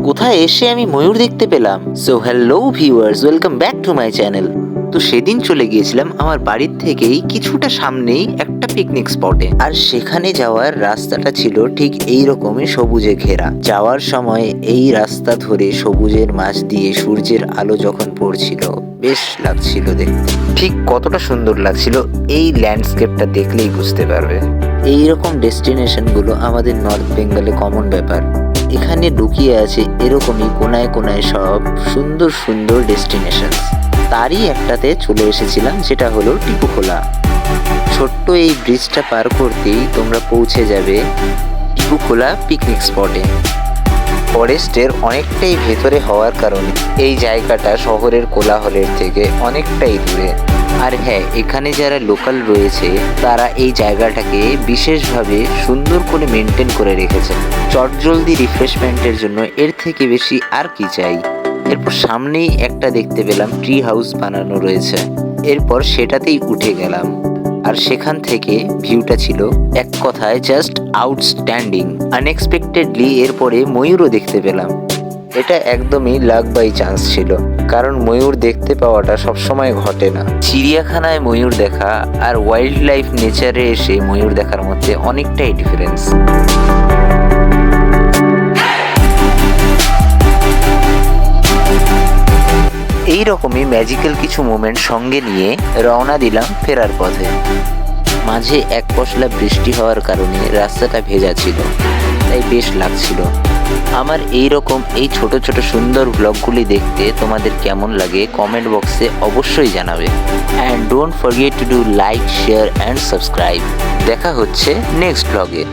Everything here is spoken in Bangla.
কোথায় এসে আমি ময়ূর দেখতে পেলাম। So hello viewers, welcome back to my channel. তো সেদিন চলে গিয়েছিলাম আমার বাড়ির থেকেই কিছুটা সামনেই একটা পিকনিক স্পটে, আর সেখানে যাওয়ার রাস্তাটা ছিল ঠিক এই রকমই সবুজে ঘেরা। যাওয়ার সময় এই রাস্তা ধরে সবুজের মাঝ দিয়ে সূর্যের আলো যখন পড়ছিল, বেশ লাগছিল দেখতে। ঠিক কতটা সুন্দর লাগছিল এই ল্যান্ডস্কেপটা দেখলেই বুঝতে পারবে। এইরকম ডেস্টিনেশনগুলো আমাদের নর্থ বেঙ্গলে কমন ব্যাপার। এখানে লুকিয়ে আছে এরকমই কোনায় কোনায় সব সুন্দর সুন্দর ডেস্টিনেশন। তারই একটাতে চলে এসেছিলাম, যেটা হলো টিপুখোলা। ছোট্ট এই ব্রিজটা পার করতেই তোমরা পৌঁছে যাবে টিপুখোলা পিকনিক স্পটে। ফরেস্টের অনেকটাই ভেতরে হওয়ার কারণে এই জায়গাটা শহরের কোলাহলের থেকে অনেকটাই দূরে। আর হ্যাঁ, এখানে যারা লোকাল রয়েছে তারা এই জায়গাটাকে বিশেষভাবে সুন্দর করে মেনটেন করে রেখেছেন। চটজলদি রিফ্রেশমেন্টের জন্য এর থেকে বেশি আর কি চাই। এরপর সামনেই একটা দেখতে পেলাম ট্রি হাউস বানানো রয়েছে। এরপর সেটাতেই উঠে গেলাম, আর সেখান থেকে ভিউটা ছিল এক কথায় জাস্ট আউটস্ট্যান্ডিং। আনএক্সপেক্টেডলি এরপরে ময়ূরও দেখতে পেলাম। এটা একদমই লাক বাই চান্স ছিল, কারণ ময়ূর দেখতে পাওয়াটা সবসময় ঘটে না। চিড়িয়াখানায় ময়ূর দেখা আর ওয়াইল্ড লাইফ নেচারে এসে ময়ূর দেখার মধ্যে অনেকটাই ডিফারেন্স। এই রকমই ম্যাজিক্যাল কিছু মোমেন্ট সঙ্গে নিয়ে রওনা দিলাম ফেরার পথে। মাঝে এক পশলা বৃষ্টি হওয়ার কারণে রাস্তাটা ভেজা ছিল, তাই বেশ লাগছিল। আমার এই রকম এই ছোট ছোট সুন্দর ব্লগগুলি দেখতে তোমাদের কেমন লাগে কমেন্ট বক্সে অবশ্যই জানাবে। And don't forget to do like, share and subscribe. দেখা হচ্ছে নেক্সট ব্লগে।